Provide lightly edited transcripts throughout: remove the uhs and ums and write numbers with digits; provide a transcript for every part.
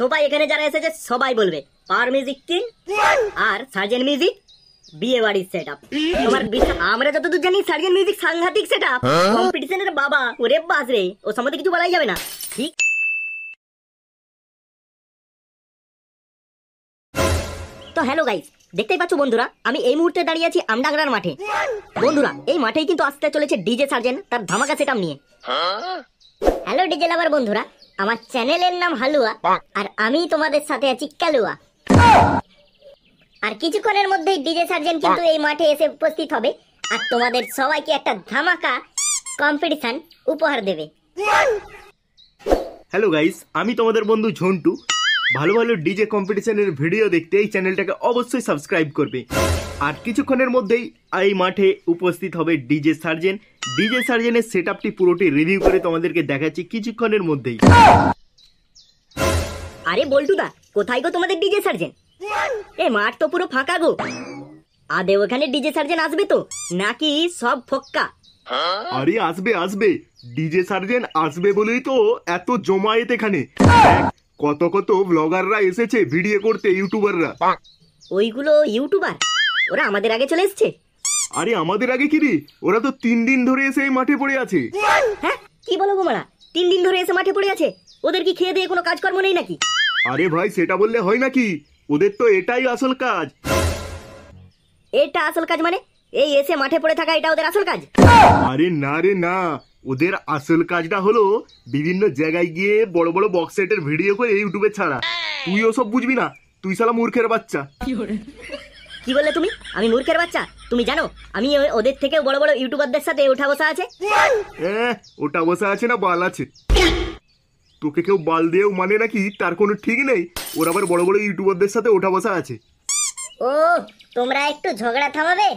সবাই এখানে যারা এসেছে সবাই বলবে পাওয়ার মিউজিক কিং আর সার্জেন্ট মিউজিক বিয়ে বাড়ির সেটআপ। তোমার আমরা যতদূর জানি সার্জেন্ট মিউজিক সাংঘাতিক সেটআপ, কম্পিটিশনের বাবা। ওরে বাস রে, ও সম্বন্ধে কিছু বলাই যাবে না। ঠিক তো হ্যালো গাইস, দেখতেই পাচ্ছ বন্ধুরা, আমি এই মুহূর্তে দাঁড়িয়ে আছি আমডাংরার মাঠে। বন্ধুরা, এই মাঠেই কিন্তু আসতে চলেছে ডিজে সার্জেন্ট তার ধামাকা সেটআপ নিয়ে। হ্যালো ডিজে লাভার বন্ধুরা, আমার চ্যানেলের নাম হালুয়া আর আমি তোমাদের সাথে আছি কালুয়া। আর কিছুক্ষণের মধ্যেই ডিজে সার্জেন্ট কিন্তু এই মাঠে এসে উপস্থিত হবে আর তোমাদের সবাইকে একটা ধামাকা কম্পিটিশন উপহার দেবে। হ্যালো গাইস, আমি তোমাদের বন্ধু ঝন্টু। ভালো ভালো ডিজে কম্পিটিশনের ভিডিও দেখতে এই চ্যানেলটাকে অবশ্যই সাবস্ক্রাইব করবে। আর কিছুক্ষণের মধ্যেই এই মাঠে উপস্থিত হবে ডিজে সার্জেন্ট। ডিজে সার্জেন্টের সেটআপটি পুরোটি রিভিউ করে তোমাদেরকে দেখাচ্ছি কিছুক্ষণের মধ্যেই। আরে বল্টুদা, কোথায় গো তোমাদের ডিজে সার্জেন্ট? এই মাঠ তো পুরো ফাঁকা গো। আদে ওখানে ডিজে সার্জেন্ট আসবে তো নাকি সব ফক্কা? আরে আসবে আসবে, ডিজে সার্জেন্ট আসবে বলেই তো এত জমায়েত এখানে। কত কত ব্লগাররা এসেছে ভিডিও করতে, ইউটিউবাররা। ওইগুলো ইউটিউবার? ওরা আমাদের আগে চলে এসছে? আরে আমাদের আগে কি রে, ওরা তো 3 দিন ধরে এসে এই মাঠে পড়ে আছে। হ্যাঁ, কি বলো গো মারা, 3 দিন ধরে এসে মাঠে পড়ে আছে? ওদের কি খেয়ে দিয়ে কোনো কাজকর্ম নেই নাকি? আরে ভাই, সেটা বললে হয় নাকি? ওদের তো এটাই আসল কাজ। এটা আসল কাজ মানে এই এসে মাঠে পড়ে থাকা, এটা ওদের আসল কাজ? আরে না রে না, ওদের আসল কাজটা হলো বিভিন্ন জায়গায় গিয়ে বড় বড় বক্স সেটের ভিডিও করে ইউটিউবে ছাড়া। তুই ওসব বুঝবি না, তুই শালা মূর্খের বাচ্চা। কি বললে তুমি? আমি মূর্খের বাচ্চা? তুমি জানো আমি ওদের থেকেও বড় বড় ইউটিউবারদের সাথে ওঠা বসা আছে। ওটা বসা আছে না বাল আছে? তোকে কেউ বাল দিয়েও মানে নাকি তার কোনো ঠিক নেই। ওর আবার বড় বড় ইউটিউবারদের সাথে ওঠা বসা আছে। ও, তোমরা একটু ঝগড়া থামাবে?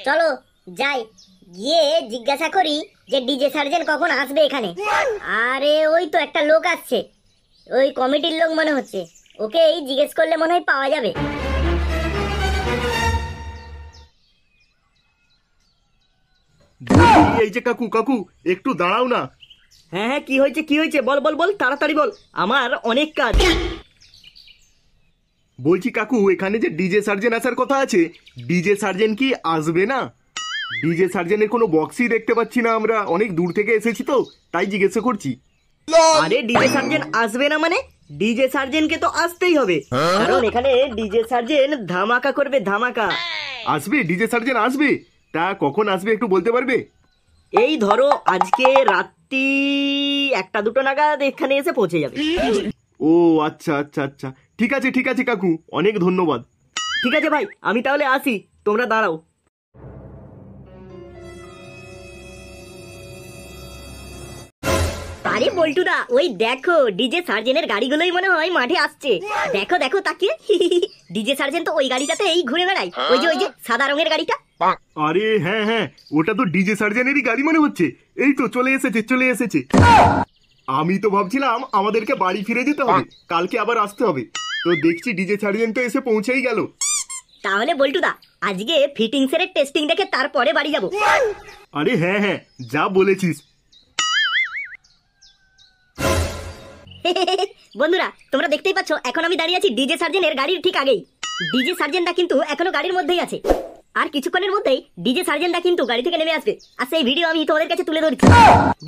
চলো যাই, গিয়ে জিজ্ঞাসা করি যে ডিজে সার্জেন্ট কখন আসবে এখানে। আরে ওই তো একটা লোক আসছে, ওই কমিটির লোক মনে হচ্ছে। ওকে এই জিজ্ঞেস করলে মনে হয় পাওয়া যাবে। এই যে কাকু কাকু, একটু দাঁড়াও না। হ্যাঁ হ্যাঁ, কি হয়েছে কি হয়েছে? বল বল বল, তাড়াতাড়ি বল, আমার অনেক কাজ। বলছি কাকু, এখানে যে ডিজে সার্জেন্ট আসার কথা আছে, ডিজে সার্জেন্ট কি আসবে না? ডিজে সার্জেন্টের কোনো বক্সই দেখতে পাচ্ছি না, আমরা অনেক দূর থেকে এসেছি তো তাই জিজ্ঞাসা করছি। আরে ডিজে সার্জেন্ট আসবে না মানে ডিজে সার্জেন্টকে তো আসতেই হবে, কারণ এখানে ডিজে সার্জেন্ট ধামাকা করবে, ধামাকা। আসবে ডিজে সার্জেন্ট আসবে? তা কখন আসবে একটু বলতে পারবে? এই ধরো আজকে রাত্রি 1-2 নাগাদ এখানে এসে পৌঁছে যাবে। ও আচ্ছা আচ্ছা আচ্ছা, ঠিক আছে কাকু, অনেক ধন্যবাদ। ঠিক আছে ভাই, আমি তাহলে আসি, তোমরা দাঁড়াও। আরে বল্টুদা, ওই দেখো ডিজে সার্জেন্টের গাড়িগুলোই মনে হয় মাঠে আসছে। দেখো দেখো তাকিয়ে, ডিজে সার্জেন্ট তো ওই গাড়িটাতেই ঘুরে বেড়ায়, ওই যে সাদা রঙের গাড়িটা। আরে হ্যাঁ হ্যাঁ, ওটা তো ডিজে সার্জেন্টেরই গাড়ি মনে হচ্ছে। এই তো চলে এসেছে। আমি তো ভাবছিলাম আমাদেরকে বাড়ি ফিরে যেতে হবে, কালকে আবার আসতে হবে। তো দেখছি ডিজে সার্জেন্ট তো এসে পৌঁছেই গেল। তাহলে বল্টুদা, আজকে ফিটিংসের টেস্টিং দেখে তারপরে বাড়ি যাব। আরে হ্যাঁ হ্যাঁ, যা বলেছিস। বন্ধুরা, তোমরা দেখতেই পাচ্ছ এখন আমি দাঁড়িয়ে আছি ডিজে সার্জেন্টের গাড়ির ঠিক আগেই। ডিজে সার্জেন্টটা কিন্তু এখনো গাড়ির মধ্যেই আছে, আর কিছুক্ষণের মধ্যেই ডিজে সার্জেন্টটা কিন্তু গাড়ি থেকে নেমে আসবে, আর সেই ভিডিও আমি তোমাদের কাছে তুলে ধরছি।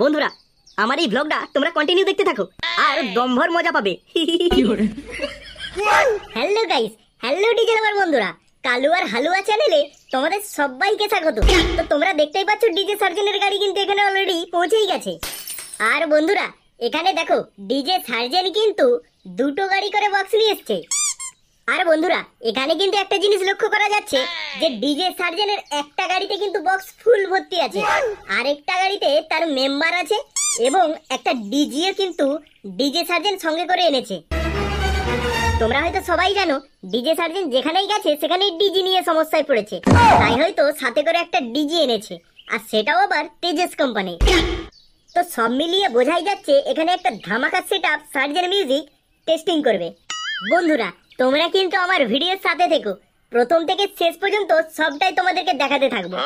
বন্ধুরা, আমার এই ব্লগটা তোমরা কন্টিনিউ দেখতে থাকো আর দমভর মজা পাবে। হ্যালো গাইস, হ্যালো ডিজে লাভার বন্ধুরা, কালু আর হালুয়া চ্যানেলে তোমাদের সবাইকে স্বাগত। তো তোমরা দেখতেই পাচ্ছ ডিজে সার্জেন্টের গাড়ি কিন্তু এখানে অলরেডি পৌঁছেই গেছে। আর বন্ধুরা, এখানে দেখো ডিজে সার্জেন্ট কিন্তু 2টো গাড়ি করে বক্স নিয়ে এসছে। আর বন্ধুরা, এখানে কিন্তু একটা জিনিস লক্ষ্য করা যাচ্ছে যে ডিজে সার্জেন্টের একটা গাড়িতে কিন্তু বক্স ফুল ভর্তি আছে, আরেকটা গাড়িতে তার মেম্বার আছে, এবং একটা ডিজিও কিন্তু ডিজে সার্জেন্ট সঙ্গে করে এনেছে। তোমরা হয়তো সবাই জানো ডিজে সার্জেন্ট যেখানেই গেছে সেখানেই ডিজি নিয়ে সমস্যায় পড়েছে, তাই হয়তো সাথে করে একটা ডিজি এনেছে, আর সেটাও আবার তেজস কোম্পানি। তো সব মিলিয়ে বোঝাই যাচ্ছে এখানে একটা ধামাকা সেটআপ সার্জেন্ট মিউজিক টেস্টিং করবে। বন্ধুরা, তোমরা কিন্তু আমার ভিডিওর সাথে থেকো, প্রথম থেকে শেষ পর্যন্ত সবটাই তোমাদেরকে দেখাতে থাকবো।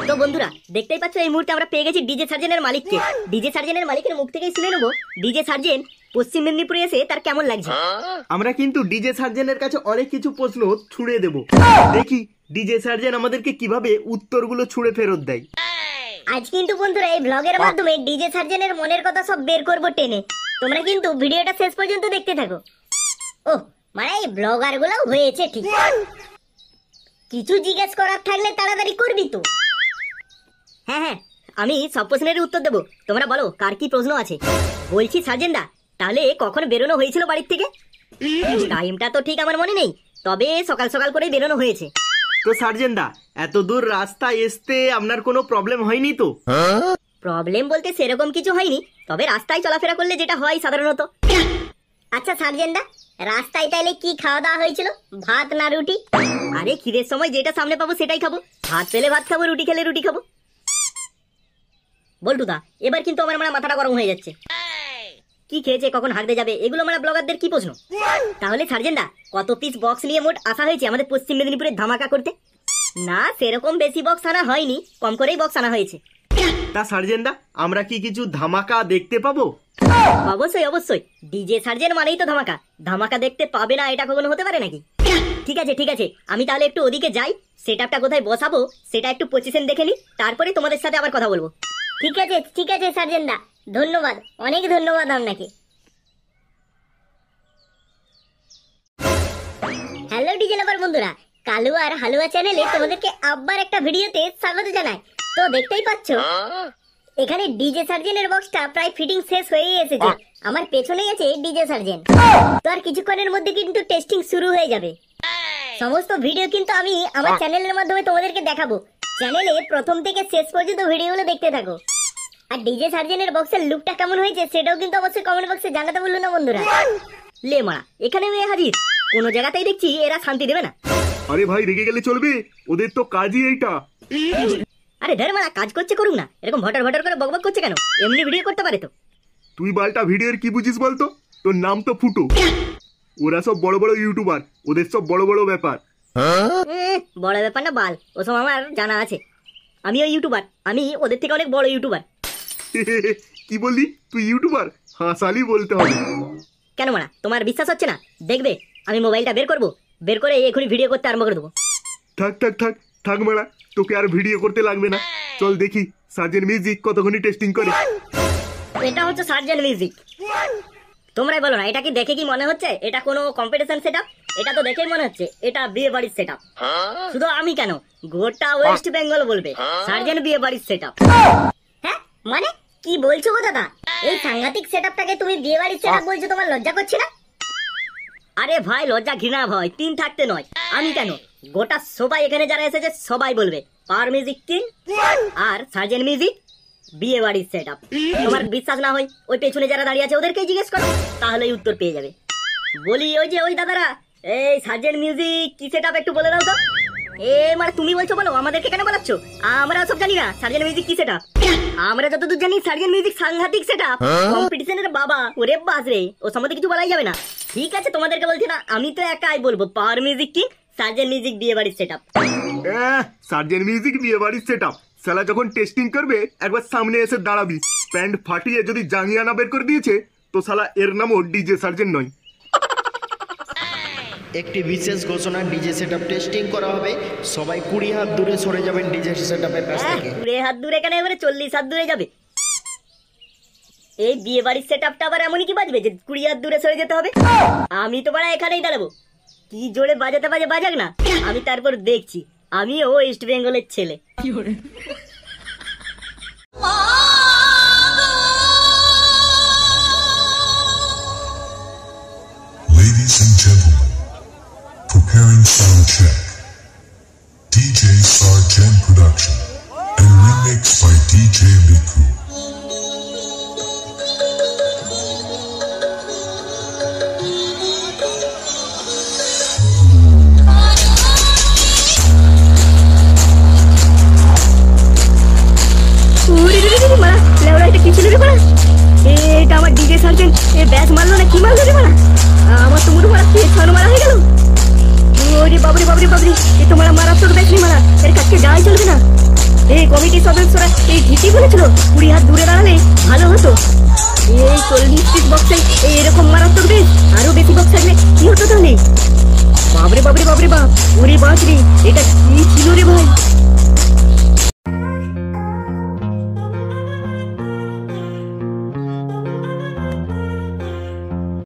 তো বন্ধুরা দেখতেই পাচ্ছ এই মুহূর্তে আমরা পেয়ে গেছি ডিজে সার্জেনের মালিককে। ডিজে সার্জেনের মালিকের মুখ থেকেই শুনে নেবো ডিজে সার্জেন পশ্চিম মেদিনীপুরে এসে তার কেমন লাগছে। আমরা কিন্তু ডিজে সার্জেনের কাছে অনেক কিছু প্রশ্ন ছুড়ে দেব, দেখি ডিজে সার্জেন আমাদেরকে কিভাবে উত্তরগুলো ছুড়ে ফেরত দেয়। আজ কিন্তু বন্ধুরা এই ব্লগের মাধ্যমে ডিজে সার্জেনের মনের কথা সব বের করবো টেনে। তোমরা কিন্তু ভিডিওটা শেষ পর্যন্ত দেখতে থাকো। ও মানে এই ব্লগার গুলো হয়েছে ঠিক, কিছু জিজ্ঞেস করার থাকলে তাড়াতাড়ি করবি তো। হ্যাঁ হ্যাঁ, আমি সব প্রশ্নের উত্তর দেবো, তোমরা বলো কার কি প্রশ্ন আছে। বলছি সার্জেন দা, তাহলে কখন বেরোনো হয়েছিল বাড়ির থেকে? টাইমটা তো ঠিক আমার মনে নেই, তবে সকাল সকাল করেই বেরোনো হয়েছে। তো সার্জেন দা, এত দূর রাস্তা আসতে আপনার কোনো প্রবলেম হয়নি তো? প্রবলেম বলতে সেরকম কিছু হয়নি, তবে রাস্তায় চলাফেরা করলে যেটা হয় সাধারণত। আচ্ছা সার্জেন দা, রাস্তায় তাইলে কি খাওয়া দাওয়া হয়েছিল, ভাত না রুটি? আরে খিদের সময় যেটা সামনে পাবো সেটাই খাবো, ভাত পেলে ভাত খাবো, রুটি খেলে রুটি খাবো। বল্টু দা, এবার কিন্তু আমার মাথাটা গরম হয়ে যাচ্ছে। কি খেয়েছে, কখন হাঁটতে যাবে, এগুলো আমরা ব্লগারদের কি প্রশ্ন। তাহলে সার্জেন দা, কত পিস বক্স নিয়ে মোট আসা হয়েছে আমাদের পশ্চিম মেদিনীপুরে ধামাকা করতে? না সেরকম বেশি বক্স আনা হয়নি, কম করেই বক্স আনা হয়েছে। তা সার্জেন দা, আমরা কি কিছু ধামাকা দেখতে পাবো? অবশ্যই অবশ্যই, ডিজে সার্জেন মানেই তো ধামাকা, ধামাকা দেখতে পাবে না এটা কখনো হতে পারে নাকি? ঠিক আছে ঠিক আছে, আমি তাহলে একটু ওদিকে যাই, সেটআপটা কোথায় বসাবো সেটা একটু পজিশন দেখে নি, তারপরে তোমাদের সাথে আবার কথা বলবো। ঠিক আছে সার্জেন দা, ধন্যবাদ, অনেক ধন্যবাদ আপনাকে। হ্যালো ডিজে লাভার বন্ধুরা, কালু আর হালুয়া চ্যানেলে তোমাদেরকে আবার একটা ভিডিওতে স্বাগত জানাই। তো দেখতেই পাচ্ছ এখানে ডিজে সার্জেনের বক্সটা প্রায় ফিটিং শেষ হয়ে এসেছে, আমার পেছনেই আছে ডিজে সার্জেন। তো আর কিছুক্ষণের মধ্যে কিন্তু টেস্টিং শুরু হয়ে যাবে। সমস্ত ভিডিও কিন্তু আমি আমার চ্যানেলের মাধ্যমে তোমাদেরকে দেখাবো, চ্যানেলে প্রথম থেকে শেষ পর্যন্ত ভিডিওগুলো দেখতে থাকো। আর ডিজে সার্জেনের বক্সের লুকটা কেমন হয়েছে সেটাও কিন্তু অবশ্যই কমেন্ট বক্সে জানাতে বললো না বন্ধুরা। লে মারা, এখানে মেয়ে হাজির, কোনো জায়গাতেই দেখছি এরা শান্তি দেবে না। আরে ভাই রেগে গেলে চলবে, ওদের তো কাজই এইটা। আরে ধর মারা, কাজ করছে করুক না, এরকম ভটার ভটার করে বকবক করছে কেন? এমনি ভিডিও করতে পারে তো। তুই বালটা ভিডিওর কি বুঝিস বলতো? তোর নাম তো ফুটো, ওরা সব বড় বড় ইউটিউবার, ওদের সব বড় বড় ব্যাপার। বড় ব্যাপার না বাল, ওসব আমার জানা আছে। আমিও ইউটিউবার, আমি ওদের থেকে অনেক বড় ইউটিউবার। কি বললি তুই ইউটিউবার? হাসালি বলতে হবে। কেন মারা, তোমার বিশ্বাস হচ্ছে না? দেখবে আমি মোবাইলটা বের করবো, বের করে এখনই ভিডিও করতে আরম্ভ করে দেবো। থাক থাক থাক থাক মারা, তোকে আর ভিডিও করতে লাগবে না, চল দেখি সার্জেন মিউজিক কতক্ষণই টেস্টিং করে। এটা হচ্ছে সার্জেন মিউজিক, তোমরাই বলো না এটা কি দেখে কি মনে হচ্ছে এটা কোনো কম্পিটিশন সেটআপ? এটা তো দেখেই মনে হচ্ছে এটা বিয়ে বাড়ির সেটআপ। শুধু আমি কেন, গোটা ওয়েস্ট বেঙ্গল বলবে সার্জেন বিয়ে বাড়ির সেটআপ। হ্যাঁ মানে কি বলছো গো দাদা, এই সাংঘাতিক সেটআপটাকে তুমি বিয়ে বাড়ির সেটআপ বলছো, তোমার লজ্জা করছে না? আরে ভাই লজ্জা ঘৃণা ভয় তিন থাকতে নয়, আমি কেন, গোটা সবাই এখানে যারা এসেছে সবাই বলবে পাওয়ার মিউজিক কিং আর সার্জেন মিউজিক বিয়ে বাড়ির সেটআপ। তোমার বিশ্বাস না হয় ওই পেছনে যারা দাঁড়িয়ে আছে ওদেরকেই জিজ্ঞেস করো, তাহলেই উত্তর পেয়ে যাবে। বলি ওই যে ওই দাদারা, এই সার্জেন মিউজিক কি সেটআপ একটু বলে দাও তো। এ মানে তুমি বলছো বলো, আমাদেরকে কেন বলাচ্ছ? আমরা সব জানি না সার্জেন মিউজিক কি সেটআপ। আমরা যতদূর জানি সার্জেন মিউজিক সাংঘাতিক সেটআপ, কম্পিটিশনের বাবা। ওরে বাস রে, ও সম্বন্ধে কিছু বলাই যাবে না। ঠিক আছে তোমাদেরকে বলছি না, আমি তো একাই বলবো পাওয়ার মিউজিক কি সার্জেন মিউজিক বিয়ে বাড়ির সেটআপ। সার্জেন মিউজিক বিয়ে বাড়ির সেটআপ, শালা যখন টেস্টিং করবে একবার সামনে এসে দাঁড়াবি, প্যান্ট ফাটিয়ে যদি জাঙ্গিয়ানা বের করে দিয়েছে তো শালা এর নামও ডিজে সার্জেন নয়। একটি বিশেষ ঘোষণা, ডিজে সেটআপ টেস্টিং করা হবে, সবাই 20 হাত দূরে সরে যাবেন ডিজে সেটআপের কাছ থেকে। 20 হাত দূরে কেন, এবারে 40 হাত দূরে যাবে। এই বিয়ে বাড়ির সেটআপটা আবার এমনই কি বাজবে যে 20 হাত দূরে সরে যেতে হবে? আমি তো বড় এখানেই দাঁড়াবো, কি জোরে বাজাতে বাজাক না, আমি তারপর দেখছি। আমিও ওয়েস্ট বেঙ্গলের ছেলে। Ladies and gentlemen, preparing sound check. DJ Sargent production and remix by DJ Liku. এটা আমার ডিজে সার্জেন এ ব্যাস মারলো না কি মারলো রে মারা, আমার তো মুড়ো মারা পেছানো মারা হয়ে গেল। ওরে বাবরে বাবরে বাবরে, এ তো মারা মারাত্মক ব্যাস নি মারা, এর কাছে যাওয়াই চলবে না। এই কমিটির সদস্যরা এই ঠিকই বলেছিল 20 হাত দূরে দাঁড়ালে ভালো হতো। এই 40 পিস বক্সে এরকম মারাত্মক বেশ, আরো বেশি বক্স থাকলে কি হতো তাহলে? বাবরে বাবরে বাবরে বাপ, ওরে বাপ রে, এটা কি ছিল রে ভাই?